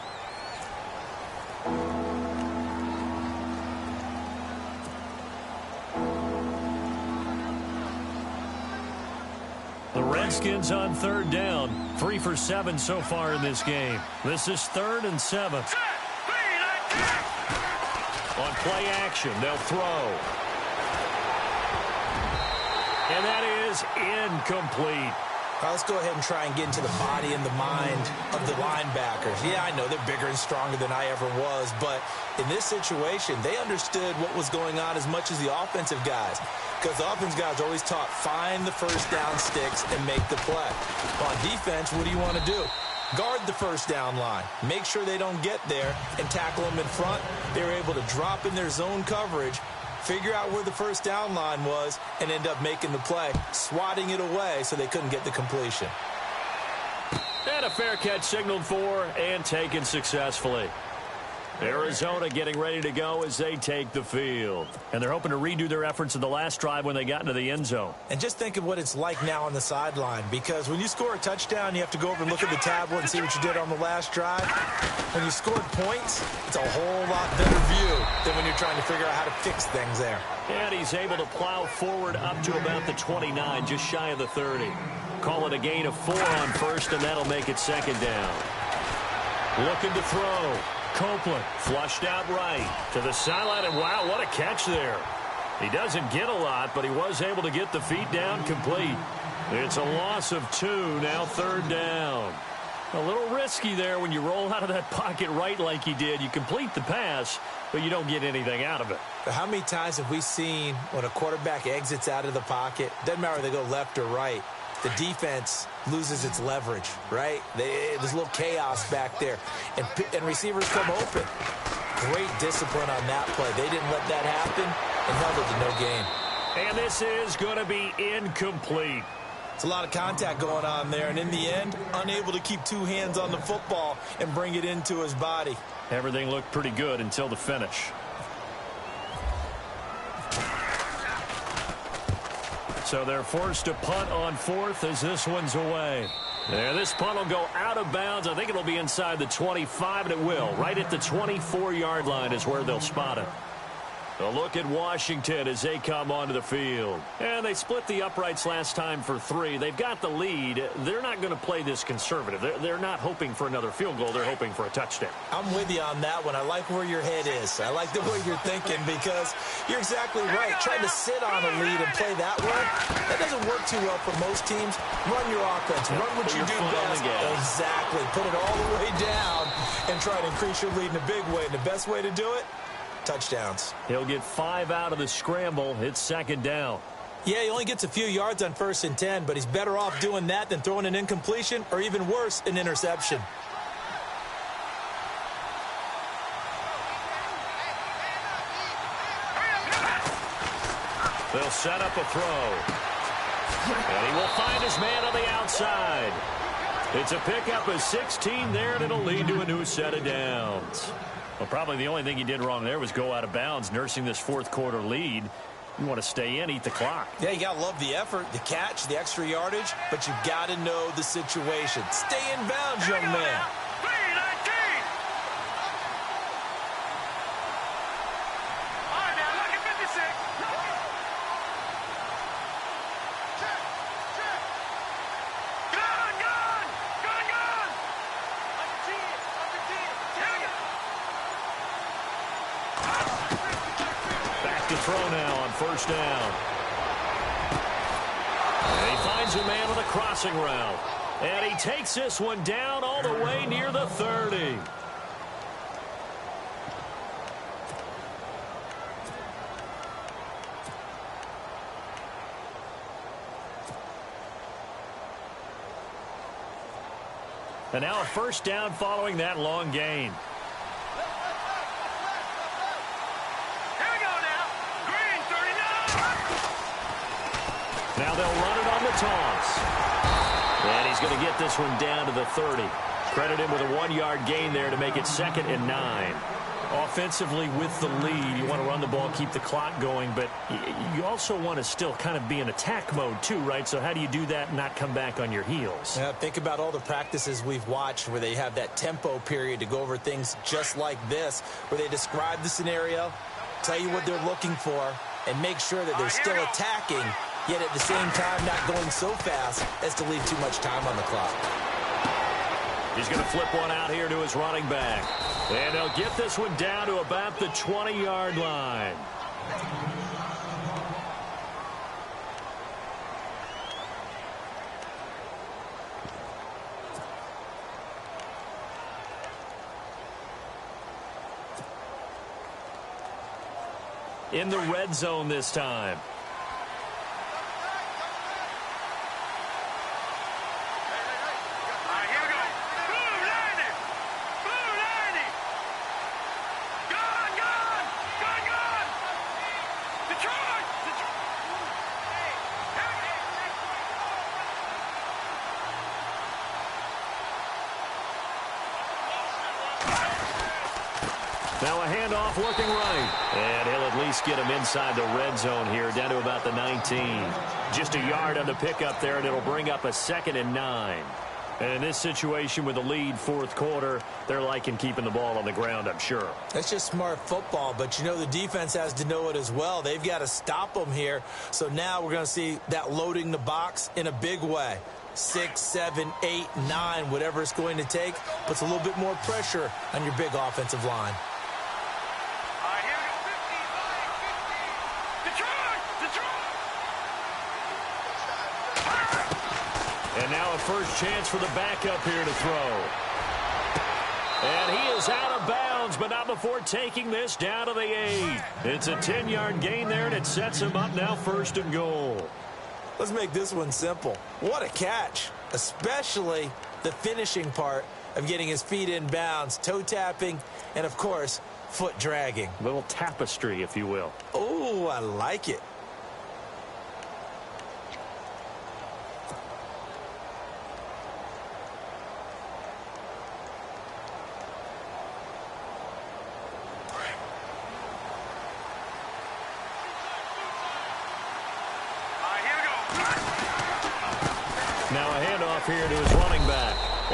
The Redskins on 3rd down. 3 for 7 so far in this game. This is 3rd and 7. On play action, they'll throw. And that is incomplete. All right, let's go ahead and try and get into the body and the mind of the linebackers. Yeah, I know they're bigger and stronger than I ever was, but in this situation, they understood what was going on as much as the offensive guys. Because the offensive guys are always taught, find the first down sticks and make the play. On defense, what do you want to do? Guard the first down line. Make sure they don't get there and tackle them in front. They were able to drop in their zone coverage, figure out where the first down line was, and end up making the play, swatting it away so they couldn't get the completion. And a fair catch signaled for and taken successfully. Arizona getting ready to go as they take the field. And they're hoping to redo their efforts in the last drive when they got into the end zone. And just think of what it's like now on the sideline, because when you score a touchdown, you have to go over and look at the tablet and see what you did on the last drive. When you scored points, it's a whole lot better view than when you're trying to figure out how to fix things there. And he's able to plow forward up to about the 29, just shy of the 30. Call it a gain of 4 on first, and that'll make it 2nd down. Looking to throw. Copeland flushed out right to the sideline, and wow, what a catch there. He doesn't get a lot, but he was able to get the feet down complete. It's a loss of 2, now 3rd down. A little risky there when you roll out of that pocket right like he did. You complete the pass, but you don't get anything out of it. But how many times have we seen when a quarterback exits out of the pocket, doesn't matter whether they go left or right, the defense loses its leverage, right? There's a little chaos back there, and receivers come open. Great discipline on that play. They didn't let that happen and held it to no gain. And this is going to be incomplete. It's a lot of contact going on there, and in the end, unable to keep 2 hands on the football and bring it into his body. Everything looked pretty good until the finish. So they're forced to punt on fourth as this one's away. And this punt will go out of bounds. I think it'll be inside the 25, and it will. Right at the 24-yard line is where they'll spot it. A look at Washington as they come onto the field. And they split the uprights last time for 3. They've got the lead. They're not going to play this conservative. They're not hoping for another field goal. They're hoping for a touchdown. I'm with you on that one. I like where your head is. I like the way you're thinking because you're exactly right. Trying to sit on a lead and play that way, that doesn't work too well for most teams. Run your offense. Run what you do best. Exactly. Put it all the way down and try to increase your lead in a big way. And the best way to do it, touchdowns. He'll get 5 out of the scramble. It's second down. Yeah, he only gets a few yards on 1st and 10, but he's better off doing that than throwing an incompletion or even worse, an interception. They'll set up a throw. And he will find his man on the outside. It's a pickup of 16 there, and it'll lead to a new set of downs. Well, probably the only thing he did wrong there was go out of bounds, nursing this fourth quarter lead. You want to stay in, eat the clock. Yeah, you got to love the effort, the catch, the extra yardage, but you got to know the situation. Stay in bounds, young man. Throw now on first down. And he finds a man on the crossing route. And he takes this one down all the way near the 30. And now a first down following that long gain. Now they'll run it on the toss. And he's going to get this one down to the 30. Credit him with a 1-yard gain there to make it 2nd and 9. Offensively with the lead, you want to run the ball, keep the clock going, but you also want to still kind of be in attack mode too, right? So how do you do that and not come back on your heels? Yeah, think about all the practices we've watched where they have that tempo period to go over things just like this, where they describe the scenario, tell you what they're looking for, and make sure that they're still attacking, yet at the same time not going so fast as to leave too much time on the clock. He's going to flip one out here to his running back. And they'll get this one down to about the 20-yard line. In the red zone this time. Now a handoff looking right. And he'll at least get him inside the red zone here, down to about the 19. Just a yard on the pickup there, and it'll bring up a 2nd and 9. And in this situation with the lead fourth quarter, they're liking keeping the ball on the ground, I'm sure. That's just smart football, but you know the defense has to know it as well. They've got to stop them here. So now we're going to see that loading the box in a big way. 6, 7, 8, 9, whatever it's going to take, puts a little bit more pressure on your big offensive line. And now a first chance for the backup here to throw. And he is out of bounds, but not before taking this down to the 8. It's a 10-yard gain there, and it sets him up now 1st and goal. Let's make this one simple. What a catch, especially the finishing part of getting his feet in bounds, toe tapping, and, of course, foot dragging. A little tapestry, if you will. Oh, I like it.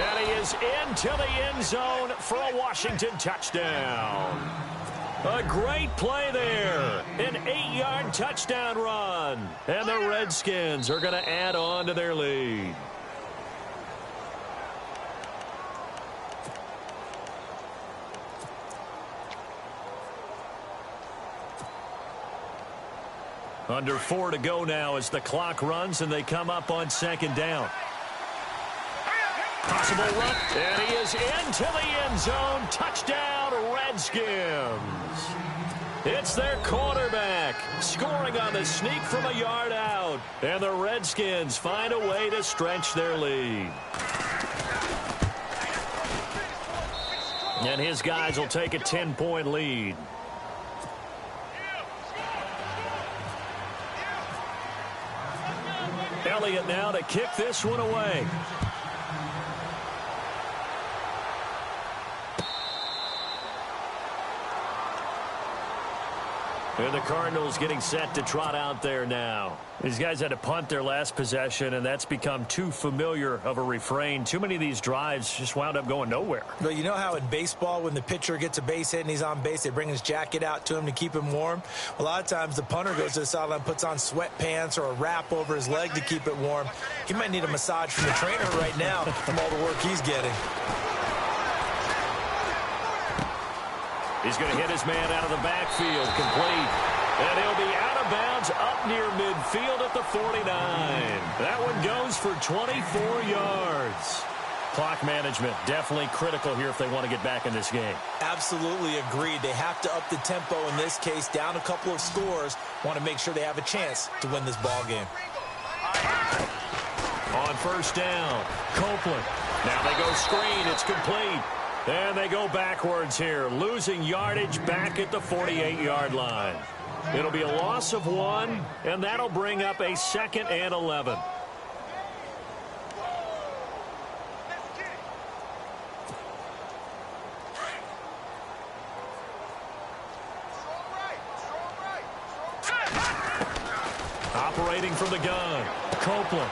And he is into the end zone for a Washington touchdown. A great play there. An 8-yard touchdown run. And the Redskins are going to add on to their lead. Under 4 to go now as the clock runs and they come up on second down. Possible run, and he is into the end zone. Touchdown, Redskins. It's their quarterback scoring on the sneak from a yard out. And the Redskins find a way to stretch their lead. And his guys will take a 10-point lead. Elliott now to kick this one away. And the Cardinals getting set to trot out there now. These guys had to punt their last possession, and that's become too familiar of a refrain. Too many of these drives just wound up going nowhere. But you know how in baseball, when the pitcher gets a base hit and he's on base, they bring his jacket out to him to keep him warm? A lot of times the punter goes to the sideline, puts on sweatpants or a wrap over his leg to keep it warm. He might need a massage from the trainer right now from all the work he's getting. He's going to hit his man out of the backfield, complete. And he'll be out of bounds up near midfield at the 49. That one goes for 24 yards. Clock management definitely critical here if they want to get back in this game. Absolutely agreed. They have to up the tempo in this case, down a couple of scores. Want to make sure they have a chance to win this ball game. On first down, Copeland. Now they go screen. It's complete. And they go backwards here, losing yardage back at the 48-yard line. It'll be a loss of 1, and that'll bring up a 2nd and 11. Operating from the gun, Copeland.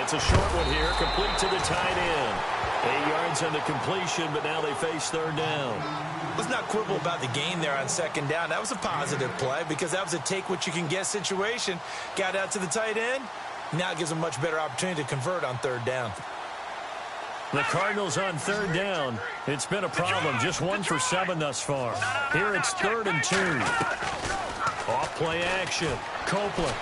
It's a short one here, complete to the tight end. 8 yards on the completion, but now they face third down. Let's not quibble about the gain there on second down. That was a positive play because that was a take-what-you-can-get situation. Got out to the tight end. Now it gives them a much better opportunity to convert on third down. The Cardinals on third down. It's been a problem. Just 1 for 7 thus far. Here it's 3rd and 2. Off-play action. Copeland.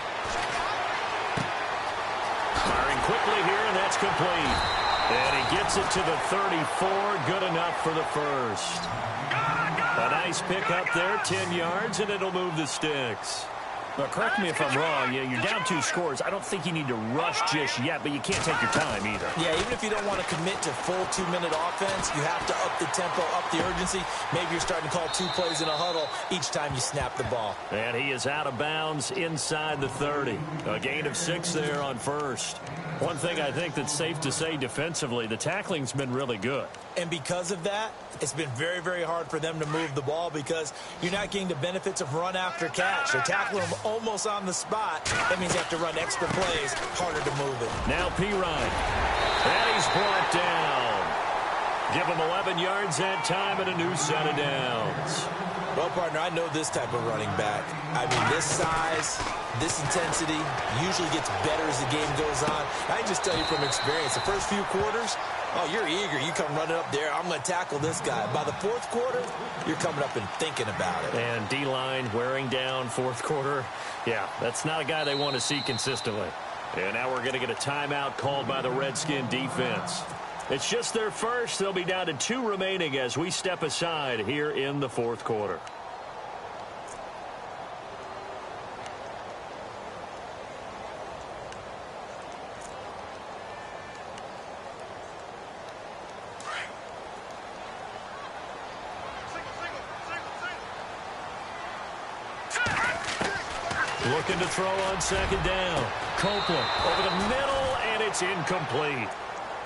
Firing quickly here, and that's complete. And he gets it to the 34. Good enough for the first. A nice pick up there, 10 yards, and it'll move the sticks. Now, correct me if I'm wrong. Yeah, you're down 2 scores. I don't think you need to rush just yet, but you can't take your time either. Yeah, even if you don't want to commit to full 2-minute offense, you have to up the tempo, up the urgency. Maybe you're starting to call 2 plays in a huddle each time you snap the ball. And he is out of bounds inside the 30. A gain of 6 there on first. One thing I think that's safe to say defensively, the tackling's been really good. And because of that, it's been very, very hard for them to move the ball because you're not getting the benefits of run after catch. They're tackling them almost on the spot. That means you have to run extra plays, harder to move it. Now Pirine. And he's brought down. Give him 11 yards that time and a new set of downs. Well, partner, I know this type of running back. I mean, this size, this intensity usually gets better as the game goes on. I can just tell you from experience, the first few quarters, oh, you're eager. You come running up there. I'm going to tackle this guy. By the 4th quarter, you're coming up and thinking about it. And D-line wearing down 4th quarter. Yeah, that's not a guy they want to see consistently. And now we're going to get a timeout called by the Redskin defense. It's just their first. They'll be down to 2 remaining as we step aside here in the 4th quarter. Looking to throw on second down. Copeland over the middle, and it's incomplete.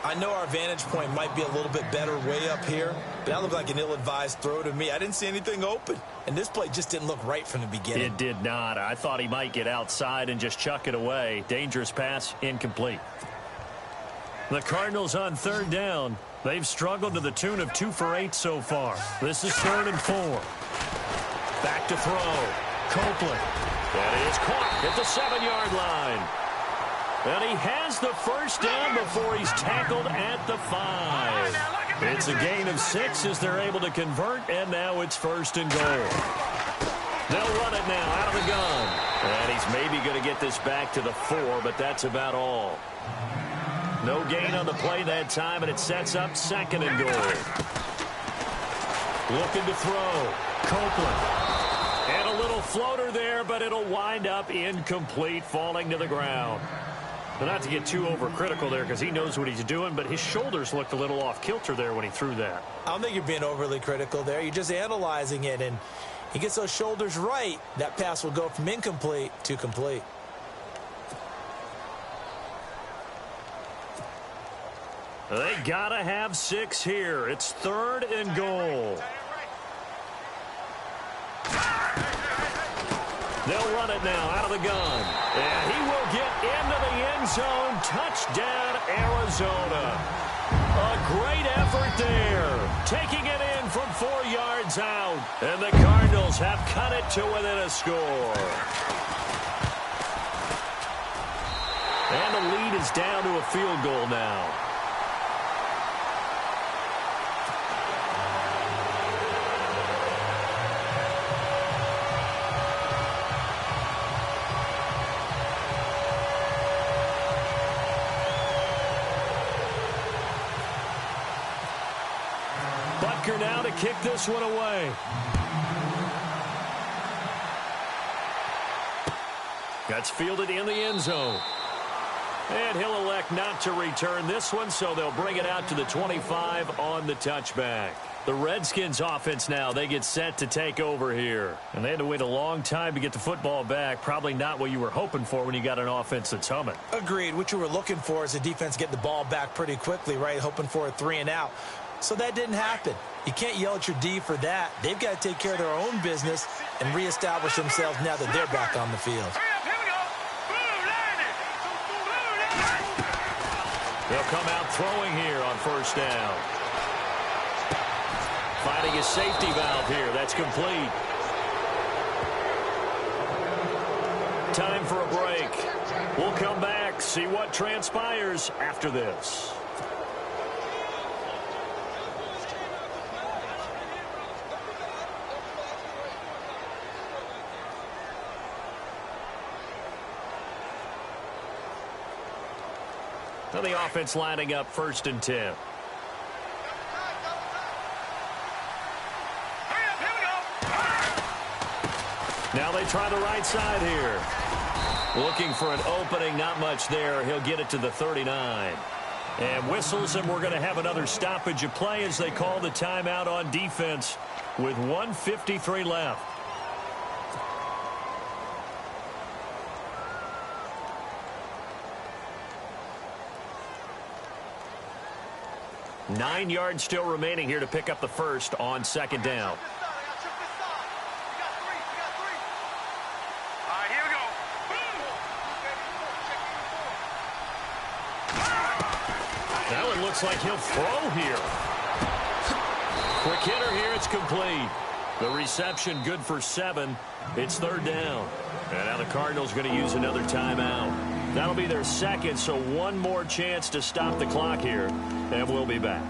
I know our vantage point might be a little bit better way up here, but that looked like an ill-advised throw to me. I didn't see anything open, and this play just didn't look right from the beginning. It did not. I thought he might get outside and just chuck it away. Dangerous pass, incomplete. The Cardinals on third down. They've struggled to the tune of 2 for 8 so far. This is 3rd and 4. Back to throw. Copeland. That is caught at the 7-yard line. And he has the first down before he's tackled at the 5. It's a gain of 6 as they're able to convert, and now it's 1st and goal. They'll run it now out of the gun. And he's maybe going to get this back to the 4, but that's about all. No gain on the play that time, and it sets up 2nd and goal. Looking to throw. Copeland. And a little floater there, but it'll wind up incomplete, falling to the ground. But not to get too overcritical there because he knows what he's doing, but his shoulders looked a little off kilter there when he threw that. I don't think you're being overly critical there. You're just analyzing it, and he gets those shoulders right. That pass will go from incomplete to complete. They gotta have 6 here. It's 3rd and goal. They'll run it now out of the gun. And he will get into the end zone. Touchdown, Arizona. A great effort there. Taking it in from 4 yards out. And the Cardinals have cut it to within a score. And the lead is down to a field goal now. Butker now to kick this one away. That's fielded in the end zone. And he'll elect not to return this one, so they'll bring it out to the 25 on the touchback. The Redskins offense now, they get set to take over here. And they had to wait a long time to get the football back. Probably not what you were hoping for when you got an offense that's humming. Agreed. What you were looking for is the defense getting the ball back pretty quickly, right? Hoping for a 3 and out. So that didn't happen. You can't yell at your D for that. They've got to take care of their own business and reestablish themselves now that they're back on the field. They'll come out throwing here on 1st down. Finding a safety valve here. That's complete. Time for a break. We'll come back, see what transpires after this. Now the offense lining up 1st and 10. Now they try the right side here. Looking for an opening, not much there. He'll get it to the 39. And whistles, and we're going to have another stoppage of play as they call the timeout on defense with 1:53 left. Nine yards still remaining here to pick up the first on 2nd down. That one looks like he'll throw here. Quick hitter here. It's complete. The reception good for 7. It's 3rd down. And now the Cardinals going to use another timeout. That'll be their 2nd, so one more chance to stop the clock here. And we'll be back.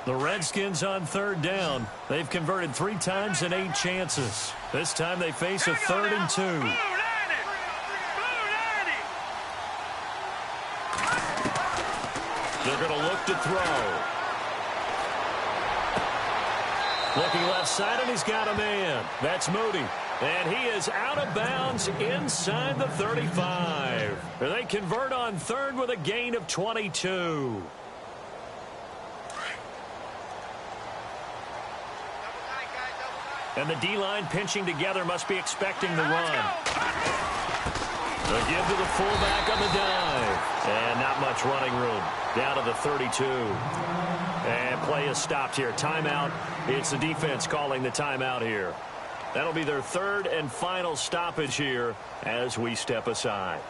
The Redskins on 3rd down. They've converted 3 times in 8 chances. This time they face a 3rd and 2. They're going to look to throw. Looking left side, and he's got a man. That's Moody. And he is out of bounds inside the 35. They convert on 3rd with a gain of 22. And the D-line pinching together, must be expecting the run. They give to the fullback on the dive. And not much running room. Down to the 32. And play is stopped here. Timeout. It's the defense calling the timeout here. That'll be their third and final stoppage here as we step aside.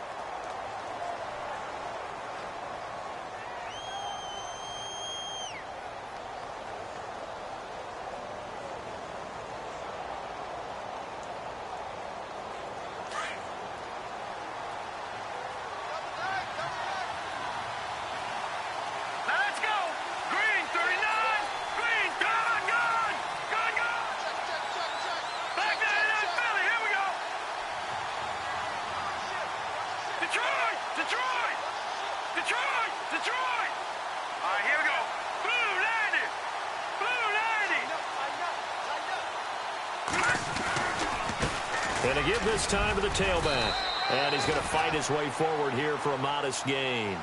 And to give this time to the tailback. And he's going to fight his way forward here for a modest gain.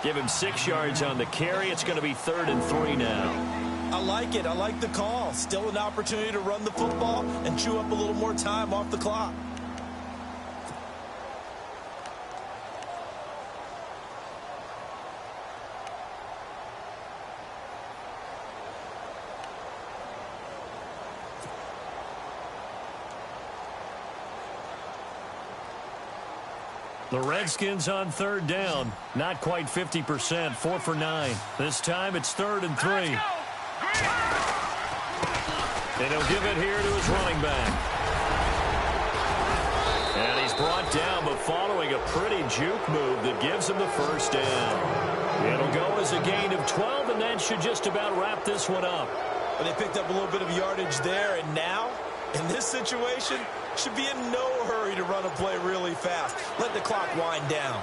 Give him 6 yards on the carry. It's going to be 3rd and 3 now. I like it. I like the call. Still an opportunity to run the football and chew up a little more time off the clock. The Redskins on 3rd down. Not quite 50%. 4 for 9. This time it's 3rd and 3. And he'll give it here to his running back. And he's brought down, but following a pretty juke move that gives him the first down. It'll go as a gain of 12, and that should just about wrap this one up. But they picked up a little bit of yardage there, and now, in this situation, should be in no hurry to run a play really fast. Let the clock wind down.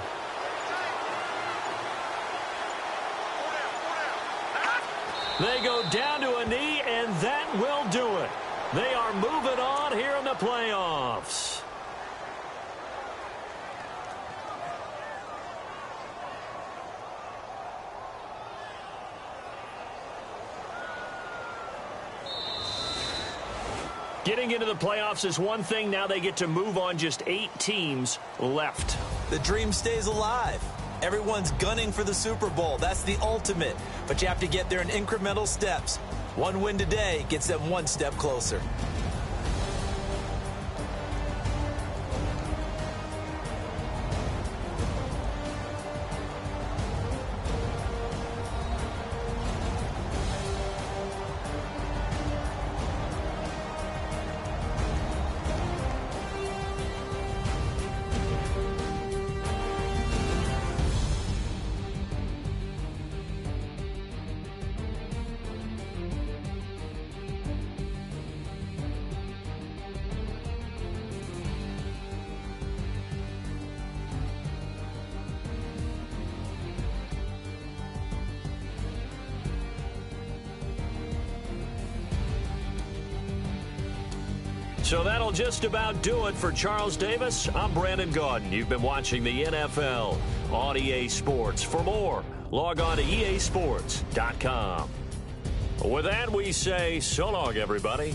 They go down to a knee, and that will do it. They are moving on here in the playoffs. Getting into the playoffs is one thing. Now they get to move on. Just 8 teams left. The dream stays alive. Everyone's gunning for the Super Bowl. That's the ultimate. But you have to get there in incremental steps. One win today gets them one step closer. So that'll just about do it for Charles Davis. I'm Brandon Gaudin. You've been watching the NFL on EA Sports. For more, log on to easports.com. With that, we say so long, everybody.